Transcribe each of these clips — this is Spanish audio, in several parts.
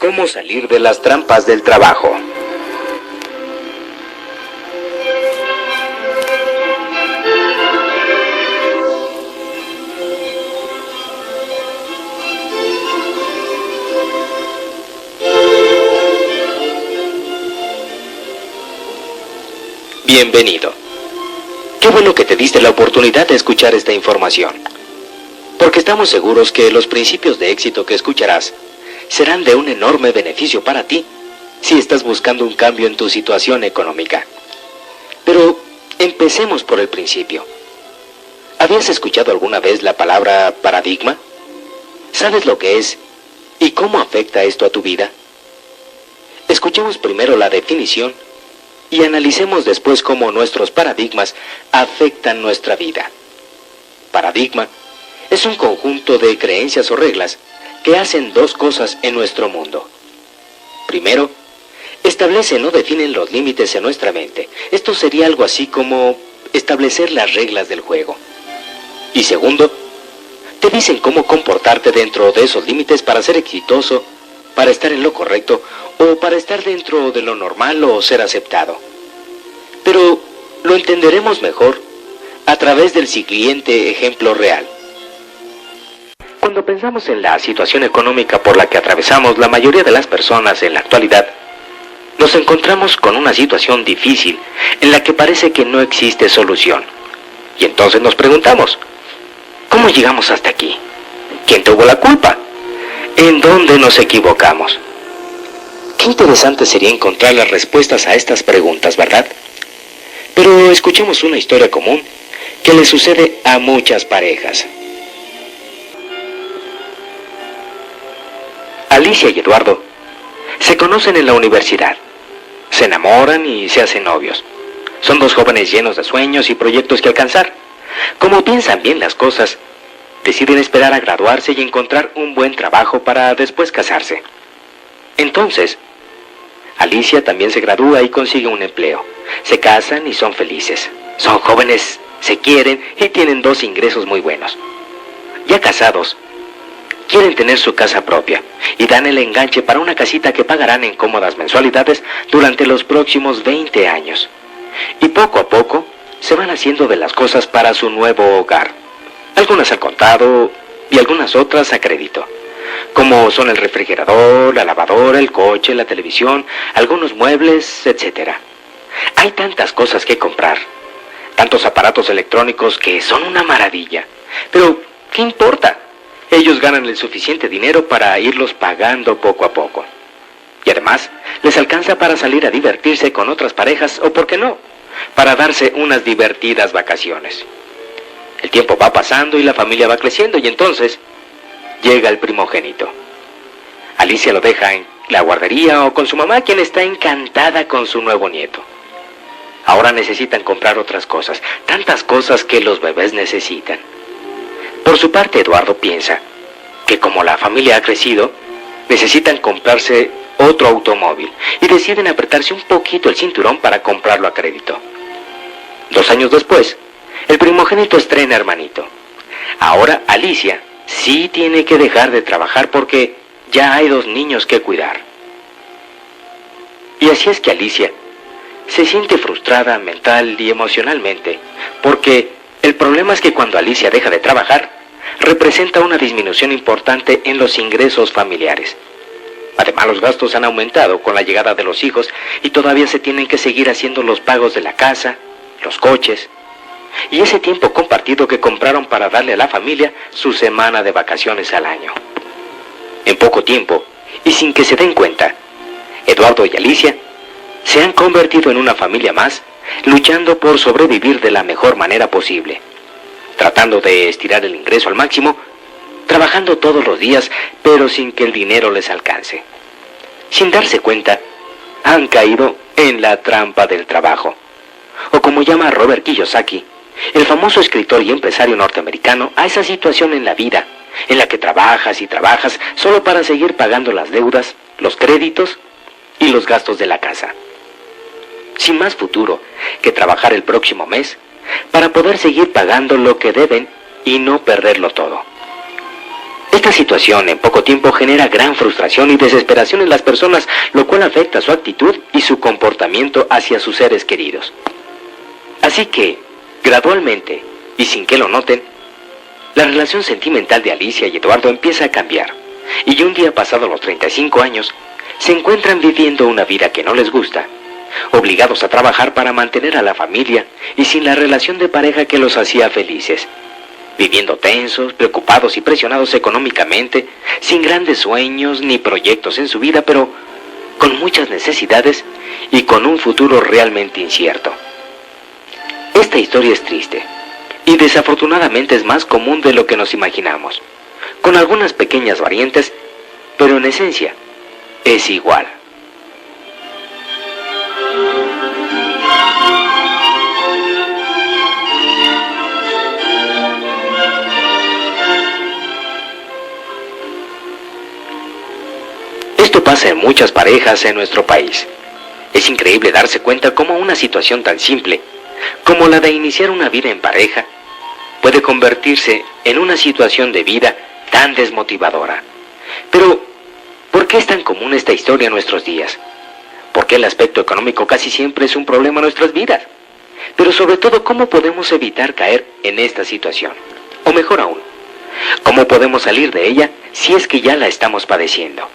cómo salir de las trampas del trabajo. Bienvenido. Qué bueno que te diste la oportunidad de escuchar esta información, porque estamos seguros que los principios de éxito que escucharás serán de un enorme beneficio para ti si estás buscando un cambio en tu situación económica. Pero empecemos por el principio. ¿Habías escuchado alguna vez la palabra paradigma? ¿Sabes lo que es y cómo afecta esto a tu vida? Escuchemos primero la definición y analicemos después cómo nuestros paradigmas afectan nuestra vida. Paradigma es un conjunto de creencias o reglas que hacen dos cosas en nuestro mundo. Primero, establecen o definen los límites en nuestra mente. Esto sería algo así como establecer las reglas del juego. Y segundo, te dicen cómo comportarte dentro de esos límites para ser exitoso, para estar en lo correcto o para estar dentro de lo normal o ser aceptado. Pero lo entenderemos mejor a través del siguiente ejemplo real. Cuando pensamos en la situación económica por la que atravesamos la mayoría de las personas en la actualidad, nos encontramos con una situación difícil en la que parece que no existe solución. Y entonces nos preguntamos, ¿cómo llegamos hasta aquí? ¿Quién tuvo la culpa? ¿En dónde nos equivocamos? Qué interesante sería encontrar las respuestas a estas preguntas, ¿verdad? Pero escuchemos una historia común que le sucede a muchas parejas. Alicia y Eduardo se conocen en la universidad, se enamoran y se hacen novios. Son dos jóvenes llenos de sueños y proyectos que alcanzar. Como piensan bien las cosas, deciden esperar a graduarse y encontrar un buen trabajo para después casarse. Entonces, Alicia también se gradúa y consigue un empleo. Se casan y son felices. Son jóvenes, se quieren y tienen dos ingresos muy buenos. Ya casados, quieren tener su casa propia y dan el enganche para una casita que pagarán en cómodas mensualidades durante los próximos 20 años. Y poco a poco se van haciendo de las cosas para su nuevo hogar. Algunas al contado y algunas otras a crédito, como son el refrigerador, la lavadora, el coche, la televisión, algunos muebles, etc. Hay tantas cosas que comprar, tantos aparatos electrónicos que son una maravilla. Pero, ¿qué importa? Ellos ganan el suficiente dinero para irlos pagando poco a poco. Y además, les alcanza para salir a divertirse con otras parejas o, ¿por qué no?, para darse unas divertidas vacaciones. El tiempo va pasando y la familia va creciendo y entonces llega el primogénito. Alicia lo deja en la guardería o con su mamá, quien está encantada con su nuevo nieto. Ahora necesitan comprar otras cosas, tantas cosas que los bebés necesitan. Por su parte, Eduardo piensa que como la familia ha crecido, necesitan comprarse otro automóvil y deciden apretarse un poquito el cinturón para comprarlo a crédito. 2 años después, el primogénito estrena hermanito. Ahora Alicia sí tiene que dejar de trabajar porque ya hay 2 niños que cuidar. Y así es que Alicia se siente frustrada mental y emocionalmente, porque el problema es que cuando Alicia deja de trabajar, representa una disminución importante en los ingresos familiares. Además, los gastos han aumentado con la llegada de los hijos y todavía se tienen que seguir haciendo los pagos de la casa, los coches y ese tiempo compartido que compraron para darle a la familia su semana de vacaciones al año. En poco tiempo, y sin que se den cuenta, Eduardo y Alicia se han convertido en una familia más, luchando por sobrevivir de la mejor manera posible, tratando de estirar el ingreso al máximo, trabajando todos los días, pero sin que el dinero les alcance. Sin darse cuenta, han caído en la trampa del trabajo, o como llama Robert Kiyosaki, el famoso escritor y empresario norteamericano, a esa situación en la vida, en la que trabajas y trabajas solo para seguir pagando las deudas, los créditos y los gastos de la casa. Sin más futuro que trabajar el próximo mes para poder seguir pagando lo que deben y no perderlo todo. Esta situación en poco tiempo genera gran frustración y desesperación en las personas, lo cual afecta su actitud y su comportamiento hacia sus seres queridos. Así que, gradualmente, y sin que lo noten, la relación sentimental de Alicia y Eduardo empieza a cambiar, y un día pasados los 35 años, se encuentran viviendo una vida que no les gusta, obligados a trabajar para mantener a la familia y sin la relación de pareja que los hacía felices, viviendo tensos, preocupados y presionados económicamente, sin grandes sueños ni proyectos en su vida, pero con muchas necesidades y con un futuro realmente incierto. Esta historia es triste y desafortunadamente es más común de lo que nos imaginamos, con algunas pequeñas variantes, pero en esencia es igual. Esto pasa en muchas parejas en nuestro país. Es increíble darse cuenta cómo una situación tan simple como la de iniciar una vida en pareja puede convertirse en una situación de vida tan desmotivadora. Pero, ¿por qué es tan común esta historia en nuestros días? ¿Por qué el aspecto económico casi siempre es un problema en nuestras vidas? Pero sobre todo, ¿cómo podemos evitar caer en esta situación? O mejor aún, ¿cómo podemos salir de ella si es que ya la estamos padeciendo?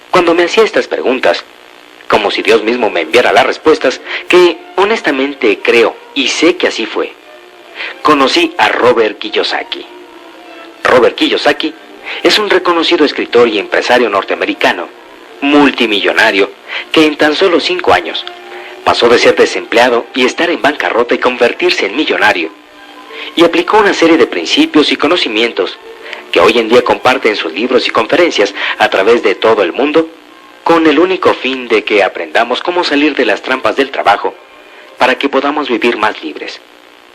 Cuando me hacía estas preguntas, como si Dios mismo me enviara las respuestas, que honestamente creo y sé que así fue, conocí a Robert Kiyosaki. Robert Kiyosaki es un reconocido escritor y empresario norteamericano, multimillonario, que en tan solo 5 años pasó de ser desempleado y estar en bancarrota y convertirse en millonario, y aplicó una serie de principios y conocimientos que hoy en día comparte en sus libros y conferencias a través de todo el mundo, con el único fin de que aprendamos cómo salir de las trampas del trabajo para que podamos vivir más libres,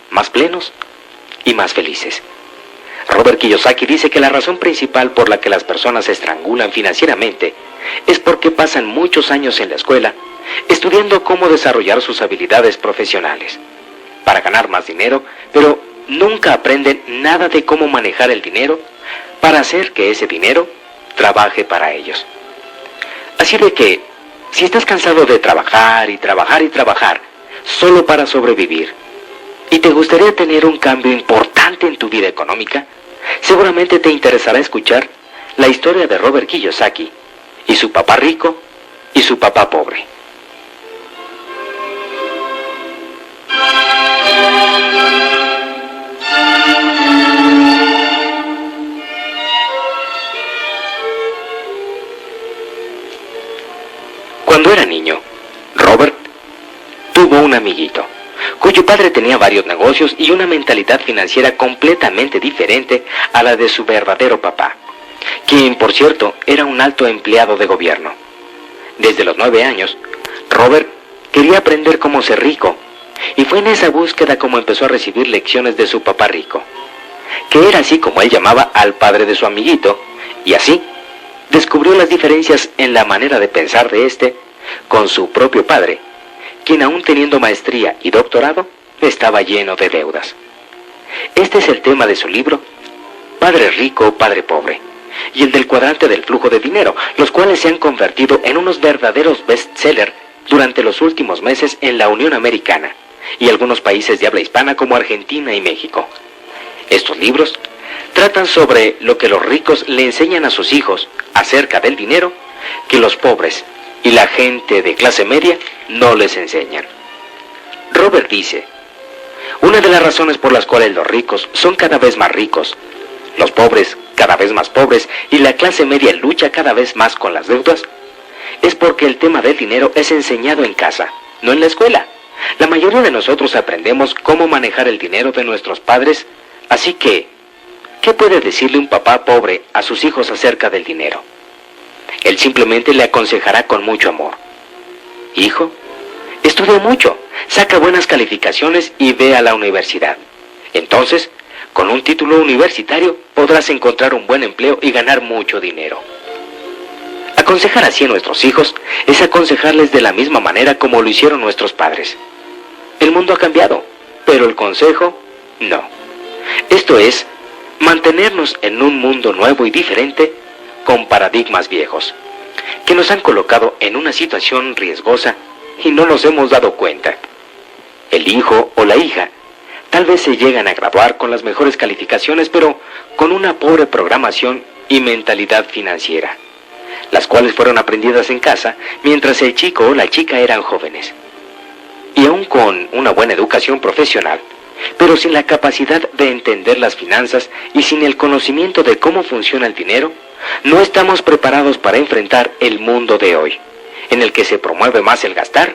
más plenos y más felices. Robert Kiyosaki dice que la razón principal por la que las personas se estrangulan financieramente es porque pasan muchos años en la escuela estudiando cómo desarrollar sus habilidades profesionales para ganar más dinero, pero nunca aprenden nada de cómo manejar el dinero para hacer que ese dinero trabaje para ellos. Así de que, si estás cansado de trabajar y trabajar y trabajar solo para sobrevivir, y te gustaría tener un cambio importante en tu vida económica, seguramente te interesará escuchar la historia de Robert Kiyosaki y su papá rico y su papá pobre. Cuando era niño, Robert tuvo un amiguito, cuyo padre tenía varios negocios y una mentalidad financiera completamente diferente a la de su verdadero papá, quien, por cierto, era un alto empleado de gobierno. Desde los 9 años, Robert quería aprender cómo ser rico, y fue en esa búsqueda como empezó a recibir lecciones de su papá rico, que era así como él llamaba al padre de su amiguito, y así descubrió las diferencias en la manera de pensar de este con su propio padre, quien aún teniendo maestría y doctorado, estaba lleno de deudas. Este es el tema de su libro, Padre Rico, Padre Pobre, y el del cuadrante del flujo de dinero, los cuales se han convertido en unos verdaderos bestsellers durante los últimos meses en la Unión Americana y algunos países de habla hispana como Argentina y México. Estos libros tratan sobre lo que los ricos le enseñan a sus hijos acerca del dinero que los pobres y la gente de clase media no les enseñan. Robert dice, una de las razones por las cuales los ricos son cada vez más ricos, los pobres cada vez más pobres y la clase media lucha cada vez más con las deudas, es porque el tema del dinero es enseñado en casa, no en la escuela. La mayoría de nosotros aprendemos cómo manejar el dinero de nuestros padres, así que, ¿qué puede decirle un papá pobre a sus hijos acerca del dinero? Él simplemente le aconsejará con mucho amor. Hijo, estudia mucho, saca buenas calificaciones y ve a la universidad. Entonces, con un título universitario podrás encontrar un buen empleo y ganar mucho dinero. Aconsejar así a nuestros hijos es aconsejarles de la misma manera como lo hicieron nuestros padres. El mundo ha cambiado, pero el consejo no. Esto es, mantenernos en un mundo nuevo y diferente con paradigmas viejos, que nos han colocado en una situación riesgosa y no nos hemos dado cuenta. El hijo o la hija tal vez se llegan a graduar con las mejores calificaciones, pero con una pobre programación y mentalidad financiera, las cuales fueron aprendidas en casa mientras el chico o la chica eran jóvenes. Y aún con una buena educación profesional, pero sin la capacidad de entender las finanzas y sin el conocimiento de cómo funciona el dinero, no estamos preparados para enfrentar el mundo de hoy, en el que se promueve más el gastar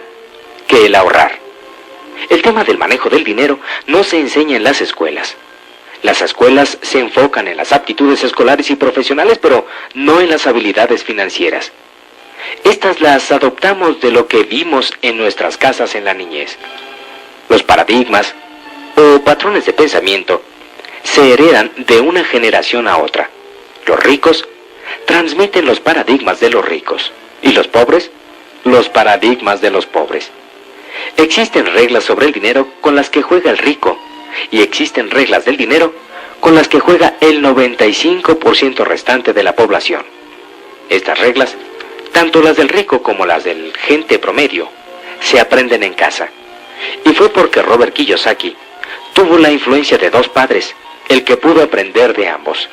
que el ahorrar. El tema del manejo del dinero no se enseña en las escuelas. Las escuelas se enfocan en las aptitudes escolares y profesionales, pero no en las habilidades financieras. Estas las adoptamos de lo que vimos en nuestras casas en la niñez. Los paradigmas o patrones de pensamiento se heredan de una generación a otra. Los ricos transmiten los paradigmas de los ricos y los pobres los paradigmas de los pobres. Existen reglas sobre el dinero con las que juega el rico y existen reglas del dinero con las que juega el 95% restante de la población. Estas reglas, tanto las del rico como las del gente promedio, se aprenden en casa. Y fue porque Robert Kiyosaki tuvo la influencia de dos padres, el que pudo aprender de ambos.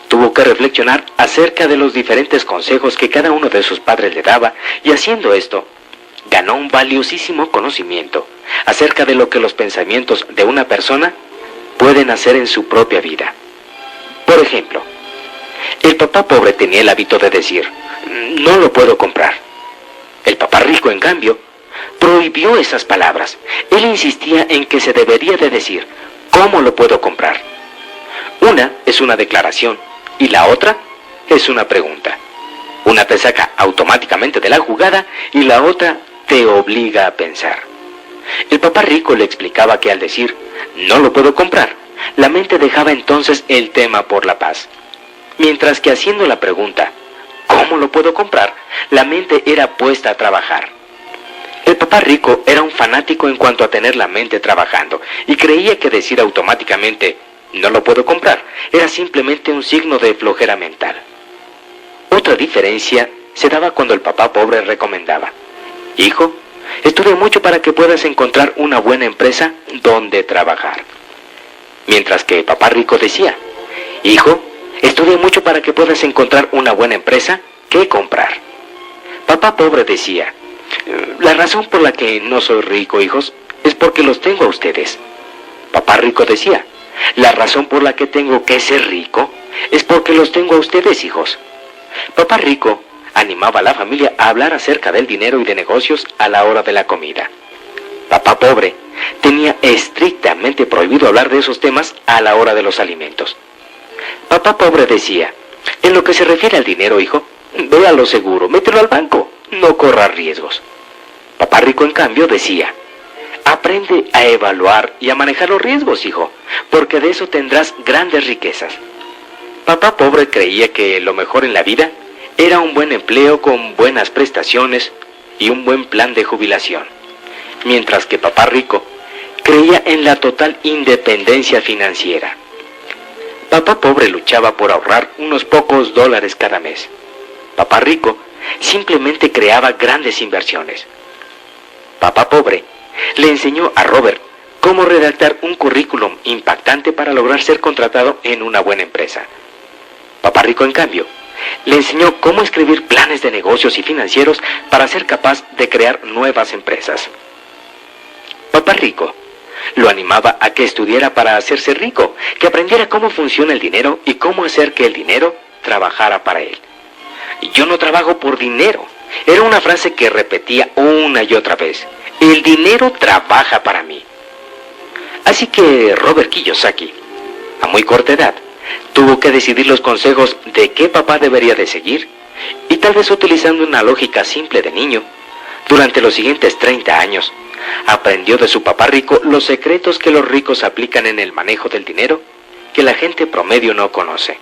Tuvo que reflexionar acerca de los diferentes consejos que cada uno de sus padres le daba, y haciendo esto, ganó un valiosísimo conocimiento acerca de lo que los pensamientos de una persona pueden hacer en su propia vida. Por ejemplo, el papá pobre tenía el hábito de decir, no lo puedo comprar. El papá rico, en cambio, prohibió esas palabras. Él insistía en que se debería de decir, ¿cómo lo puedo comprar? Una es una declaración y la otra es una pregunta. Una te saca automáticamente de la jugada y la otra te obliga a pensar. El papá rico le explicaba que al decir, no lo puedo comprar, la mente dejaba entonces el tema por la paz. Mientras que haciendo la pregunta, ¿cómo lo puedo comprar?, la mente era puesta a trabajar. El papá rico era un fanático en cuanto a tener la mente trabajando y creía que decir automáticamente, no lo puedo comprar, era simplemente un signo de flojera mental. Otra diferencia se daba cuando el papá pobre recomendaba, hijo, estudia mucho para que puedas encontrar una buena empresa donde trabajar. Mientras que el papá rico decía, hijo, estudia mucho para que puedas encontrar una buena empresa que comprar. Papá pobre decía, la razón por la que no soy rico, hijos, es porque los tengo a ustedes. Papá rico decía, la razón por la que tengo que ser rico es porque los tengo a ustedes, hijos. Papá rico animaba a la familia a hablar acerca del dinero y de negocios a la hora de la comida. Papá pobre tenía estrictamente prohibido hablar de esos temas a la hora de los alimentos. Papá pobre decía, en lo que se refiere al dinero, hijo, ve a lo seguro, mételo al banco, no corras riesgos. Papá rico, en cambio, decía, aprende a evaluar y a manejar los riesgos, hijo, porque de eso tendrás grandes riquezas. Papá pobre creía que lo mejor en la vida era un buen empleo con buenas prestaciones y un buen plan de jubilación, mientras que papá rico creía en la total independencia financiera. Papá pobre luchaba por ahorrar unos pocos dólares cada mes. Papá rico simplemente creaba grandes inversiones. Papá pobre le enseñó a Robert cómo redactar un currículum impactante para lograr ser contratado en una buena empresa. Papá rico, en cambio, le enseñó cómo escribir planes de negocios y financieros para ser capaz de crear nuevas empresas. Papá rico lo animaba a que estudiara para hacerse rico, que aprendiera cómo funciona el dinero y cómo hacer que el dinero trabajara para él. Yo no trabajo por dinero. Era una frase que repetía una y otra vez. El dinero trabaja para mí. Así que Robert Kiyosaki, a muy corta edad, tuvo que decidir los consejos de qué papá debería de seguir, y tal vez utilizando una lógica simple de niño, durante los siguientes 30 años, aprendió de su papá rico los secretos que los ricos aplican en el manejo del dinero que la gente promedio no conoce.